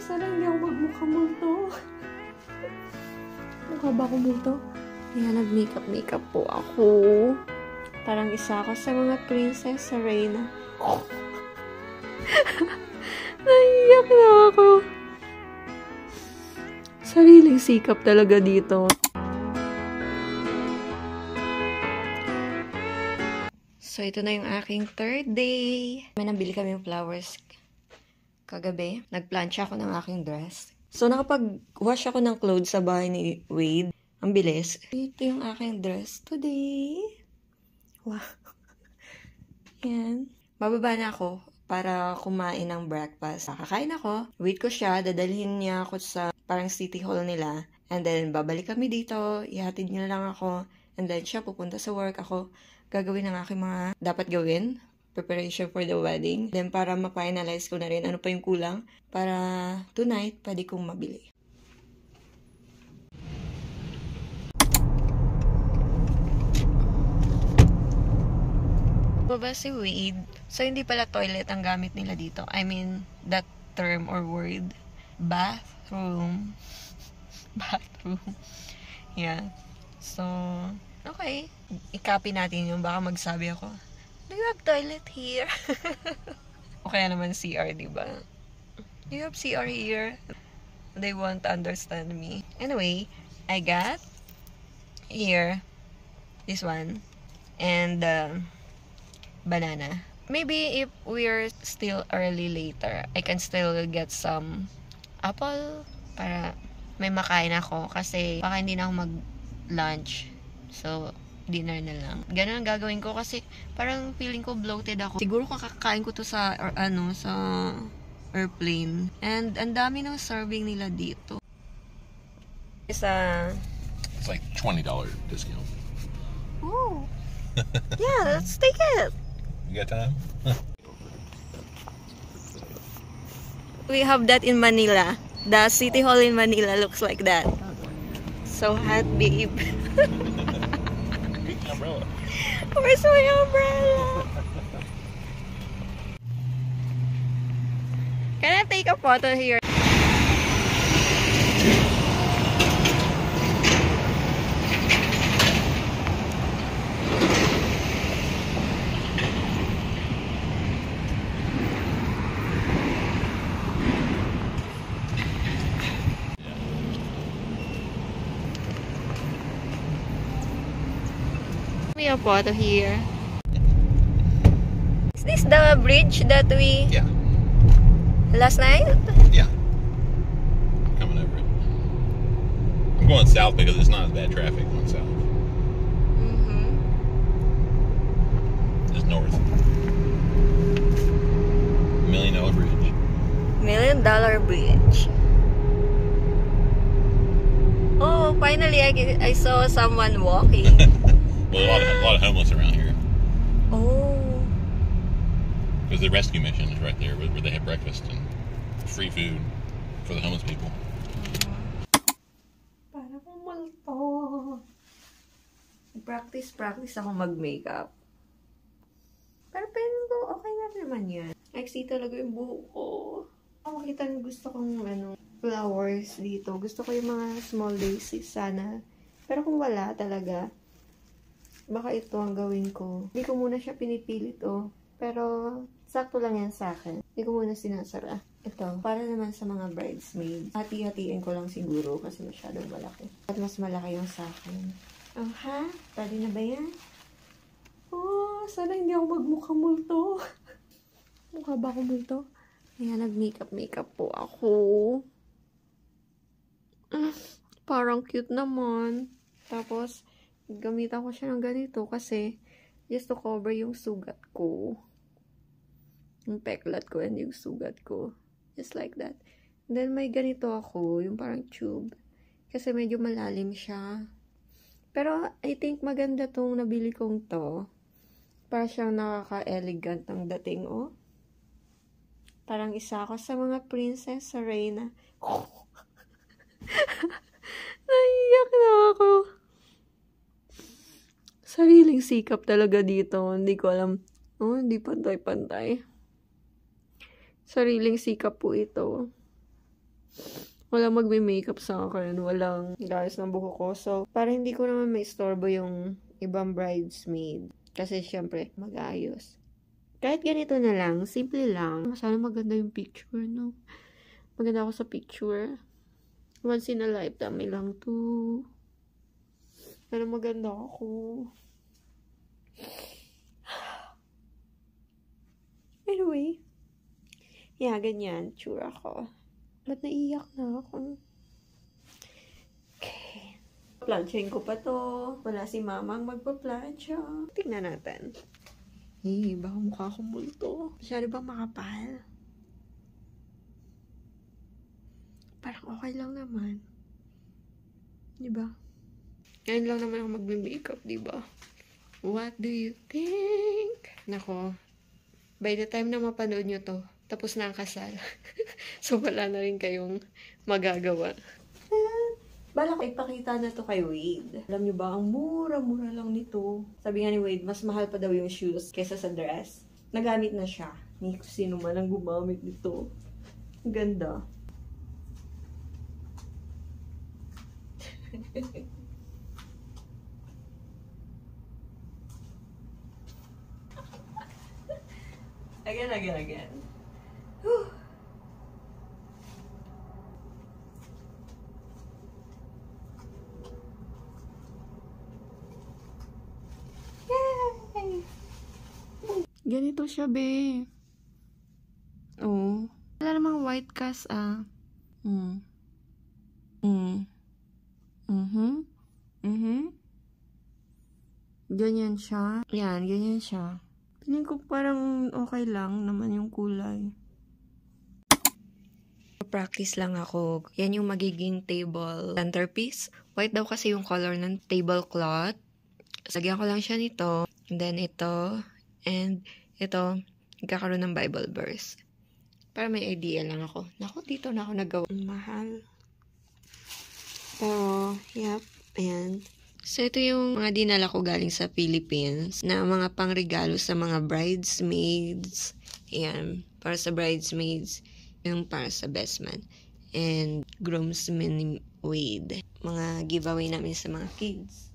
sana hindi ako magmukha multo. Mukha ba ako multo? Kaya nag-makeup po ako. Parang isa ako sa mga princess sa Reyna. Naiyak na ako. Sariling sikap talaga dito. So, ito na yung aking third day. May nabili kaming flowers kagabi. Nagplancha ako ng aking dress. So, nakapag-wash ako ng clothes sa bahay ni Wade. Ang bilis. Ito yung aking dress today. Wow. Yan. Bababa na ako para kumain ng breakfast. Kakain ako. Wait ko siya. Dadalhin niya ako sa parang city hall nila. And then, babalik kami dito. Ihatid niya lang ako. And then, siya pupunta sa work. Ako gagawin ang aking mga dapat gawin. Preparation for the wedding. Then, para ma-finalize ko na rin ano pa yung kulang. Para tonight, pwede kong mabili. Baba si Wade. So, hindi pala toilet ang gamit nila dito. I mean, that term or word. Bathroom. Bathroom. Yeah. So, okay. I-copy natin yung baka magsabi ako, do you have toilet here? O kaya naman CR, diba? Do you have CR here? They won't understand me. Anyway, I got here this one and banana. Maybe if we're still early later, I can still get some apple para may makain ako kasi baka hindi na ako mag-lunch. So, dinner na lang. Ganun ang gagawin ko kasi parang feeling ko bloated ako. Siguro kakakain ko to sa sa airplane. And ang dami ng serving nila dito. It's like $20 discount. Oh. Yeah, let's take it. You got time? We have that in Manila. The City Hall in Manila looks like that. So hot, babe. Umbrella. Where's my umbrella? Can I take a photo here? A photo here. Is this the bridge that we last night? Yeah. Coming over it. I'm going south because it's not as bad traffic going south. It's north. $1 million bridge. $1 million bridge. Oh, finally I saw someone walking. Well, a lot of homeless around here. Oh. Because the rescue mission is right there where they have breakfast and free food for the homeless people. Para kong multo. Practice ako mag-makeup. Pero feeling ko okay na naman yan. Actually talaga yung buhok ko. Makita niyo gusto kong flowers dito. Gusto ko yung mga small daisies sana. Pero kung wala talaga, baka ito ang gawin ko. Hindi ko muna siya pinipilit, Pero, sakto lang yan sa akin. Hindi ko muna sinasara. Ito, para naman sa mga bridesmaids. Hati-hatiin ko lang siguro kasi masyadong malaki. At mas malaki yung sa akin. Oh, ha? Pwede na ba yan? Oh, sana hindi ako magmukha multo. Mukha ba ako multo? Kaya nag-makeup po ako. Parang cute naman. Tapos, gamitan ko siya ng ganito kasi just to cover yung sugat ko. Yung peklat ko and yung sugat ko. Just like that. And then may ganito ako, yung parang tube. Kasi medyo malalim siya. Pero I think maganda tong nabili kong to. Para siyang nakaka-elegant ng dating, Parang isa ako sa mga princess sa Reyna. Naiyak na ako. Sariling sikap talaga dito. Hindi ko alam. Hindi pantay-pantay. Sariling sikap po ito. Walang magme-makeup sa akin. Walang guys ng buhok ko. So, para hindi ko naman maistorbo yung ibang bridesmaid. Kasi syempre, mag-aayos. Kahit ganito na lang, simple lang. Sana maganda yung picture, no? Maganda ako sa picture. Once in a lifetime lang to. Sana maganda ako. Anyway. Yeah, ganyan. Tsura ko. Ba't naiyak na ako? Okay. Planchain ko pa to. Wala si mamang magpa-plancha. Tingnan natin. Baka mukha akong multo. Masyado bang makapal? Parang okay lang naman. Diba? Ngayon lang naman ako magme-makeup, diba? What do you think? Nako. By the time na mapanood nyo to, tapos na ang kasal. So, wala na rin kayong magagawa. Bala ko ipakita na to kay Wade. Alam nyo ba, ang mura-mura lang nito. Sabi nga ni Wade, mas mahal pa daw yung shoes kesa sa dress. Nagamit na siya. Ni sino man ang gumamit nito. Ang ganda. Again. Whew. Yay! Ganito siya, be. Oh. Wala namang white cast, ah. Ganyan siya. Yan, ganyan siya. Piling ko parang okay lang naman yung kulay. Practice lang ako. Yan yung magiging table centerpiece. White daw kasi yung color ng tablecloth. Lagyan ko lang siya nito. And then ito. And ito. Nagkakaroon ng Bible verse. Para may idea lang ako. Naku, dito na ako nagawa. Mahal. Pero, yep. Ayan. So, ito yung mga dinala ko galing sa Philippines na mga pangregalo sa mga bridesmaids. Ayan. Para sa bridesmaids. Yung para sa best man. And groomsmen ni Wade. Mga giveaway namin sa mga kids.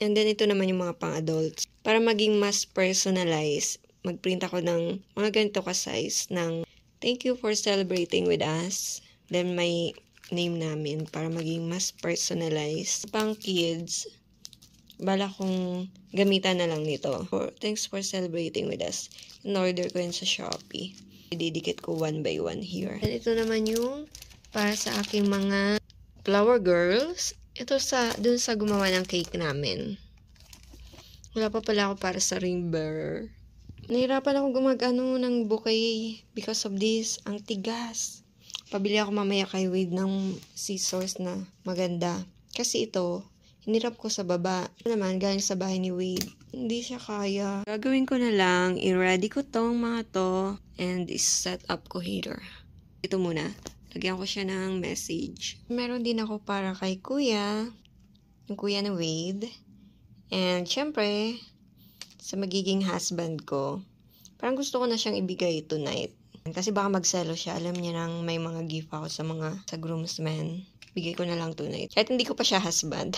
And then, ito naman yung mga pang-adults. Para maging mas personalized, mag-print ako ng mga ganito ka-size ng thank you for celebrating with us. Then, may name namin para maging mas personalized. Pang kids, bala kong gamitan na lang nito. Thanks for celebrating with us. In-order ko yun sa Shopee. Didikit ko one by one here. And ito naman yung para sa aking mga flower girls. Ito dun sa gumawa ng cake namin. Wala pa pala ako para sa ring bearer. Nahirapan ako gumagano ng bouquet because of this. Ang tigas. Pabili ako mamaya kay Wade ng scissors na maganda. Kasi ito, hinirap ko sa baba. Naman, galing sa bahay ni Wade. Hindi siya kaya. Gagawin ko na lang, i-ready ko tong mga to, and i-set up ko here. Ito muna. Lagyan ko siya ng message. Meron din ako para kay kuya. Yung kuya ni Wade. And, syempre, sa magiging husband ko. Parang gusto ko na siyang ibigay tonight. Kasi baka magselo siya. Alam niya nang may mga gift ako sa groomsmen. Bigay ko na lang tonight. Kahit hindi ko pa siya husband.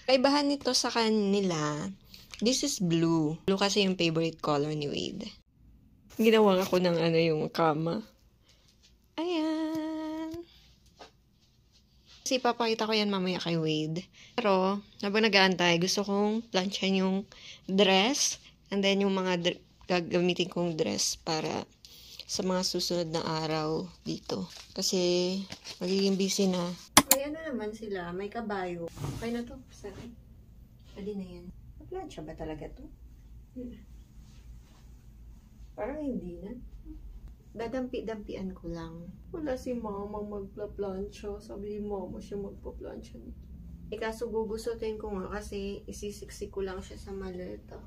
Kaibahan nito sa kanila. This is blue. Blue kasi yung favorite color ni Wade. Ginawa ko ng yung kama. Ayan. Kasi papakita ko yan mamaya kay Wade. Pero, habang nag-aantay, gusto kong plansyan yung dress. And then yung mga gagamitin kong dress para sa mga susunod na araw dito. Kasi, magiging busy na. May naman sila. May kabayo. Okay na to. Saan? Pwede na yan. Plansya ba talaga to? Parang hindi na. Dadampi-dampian ko lang. Wala si mamang magpa-plansya. Sabi ni mama siya magpa-plansya. Kaso gugustutin ko nga kasi isisiksik ko lang siya sa maleta.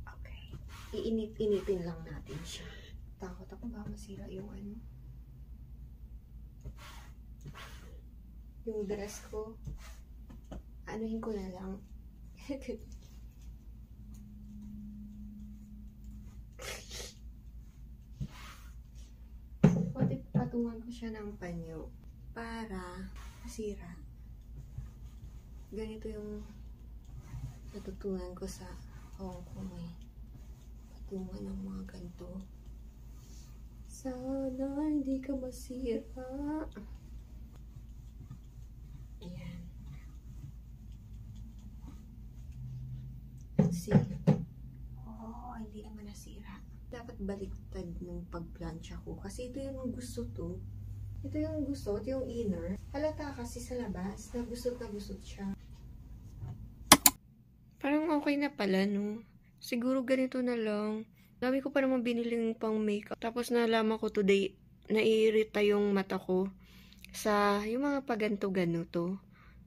Okay. Iinit-initin lang natin siya. Takot ako ba masira yung yung dress ko. Anuhin ko na lang. papatungan ko siya ng panyo para masira. Ganito yung natutunan ko sa Hong Kong eh. Patungan ng mga ganito. Sana hindi ka masira. Ayan. See? Oh, hindi naman nasira. Dapat baliktad ng pagplansya ko. Kasi ito yung gusto to. Ito yung gusto, ito yung inner. Halata kasi sa labas na gusot siya. Parang okay na pala, no? Siguro ganito na lang. Dami ko pa naman biniling pang makeup. Tapos nalaman ko today, naiirita yung mata ko sa yung mga paganto-ganuto.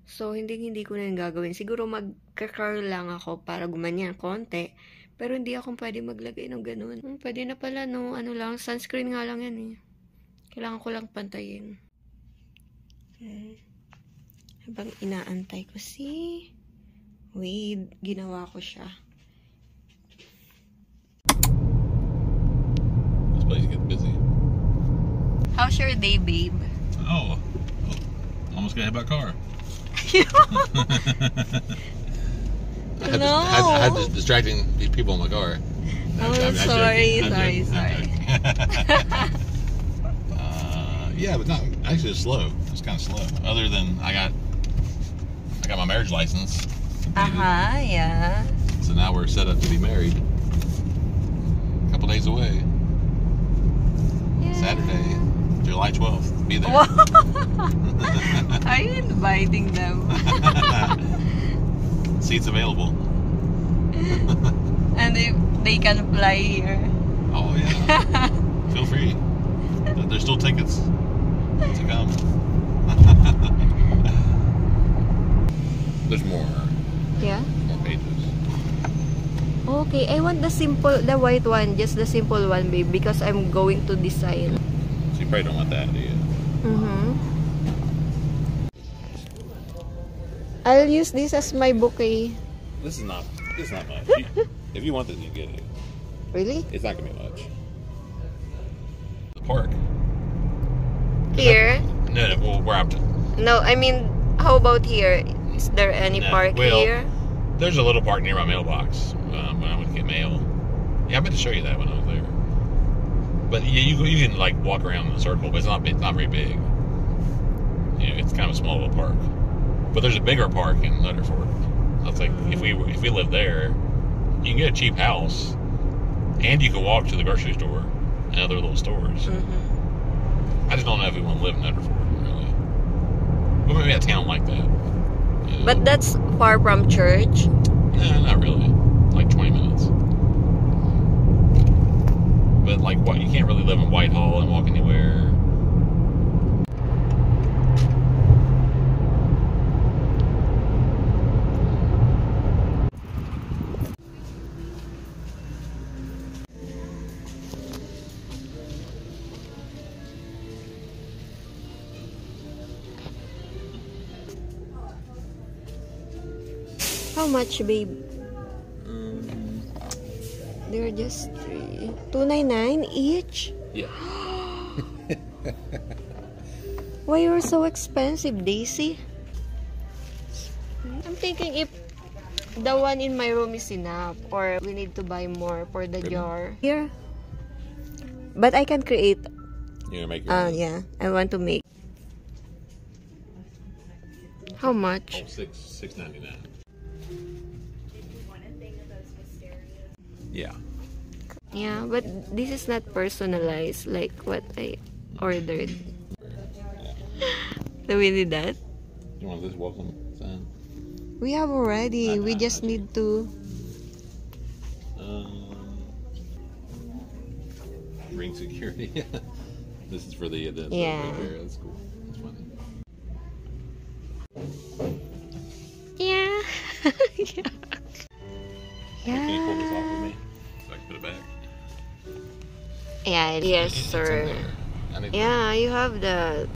So, hindi ko na yung gagawin. Siguro magka-curl lang ako para gumanyan konti. Pero hindi ako pwede maglagay ng ganun. Pwede na pala, no? Ano lang, sunscreen nga lang yan eh. Kailangan ko lang pantayin. Habang inaantay ko si Wade, ginawa ko siya. This place gets busy. How's your day, babe? Oh, almost got hit by a car. I had this distracting these people in my car. Sorry. Yeah, but not actually. It's slow. It's kind of slow. Other than I got my marriage license. Yeah. So now we're set up to be married. A couple days away. Yeah. Saturday, July 12th. Be there. Are you inviting them? Seats available. And they can fly here. Oh yeah. Feel free. There's still tickets to come. There's more. Yeah? More pages. Okay, I want the white one, just the simple one, babe, because I'm going to design. So you probably don't want that, do you? I'll use this as my bouquet. This is not much. If you want this, you get it. Really? It's not gonna be much. The park. Here? No, well, where I'm. No, I mean, how about here? Is there any park here? There's a little park near my mailbox when I would get mail. Yeah, I meant to show you that when I was there. But yeah, you can like walk around in a circle, but it's not very big. You know, it's kind of a small little park. But there's a bigger park in Letterford. I was like, if we live there, you can get a cheap house, and you can walk to the grocery store and other little stores. I just don't know if we want to live in Letterford, really. But maybe a town like that. You know? But that's far from church? No, not really. Like 20 minutes. But like, what? You can't really live in Whitehall and walk anywhere. How much, babe? They're just $2.99 each? Yeah. Why you're so expensive, Daisy? I'm thinking if the one in my room is enough, or we need to buy more for the jar. Here? But I can create. You're gonna make your own? Yeah. I want to make. How much? Oh, $6.99. Yeah. Yeah, but this is not personalized like what I ordered. Do we need that? You want this welcome sign? We have already. We just need to. Ring security. This is for the Yeah. That's cool. That's funny. Yeah. Yeah. Can you pull this off with me so I can put it back? Yeah. Yes, It's in sir. there. I need Yeah, you have the.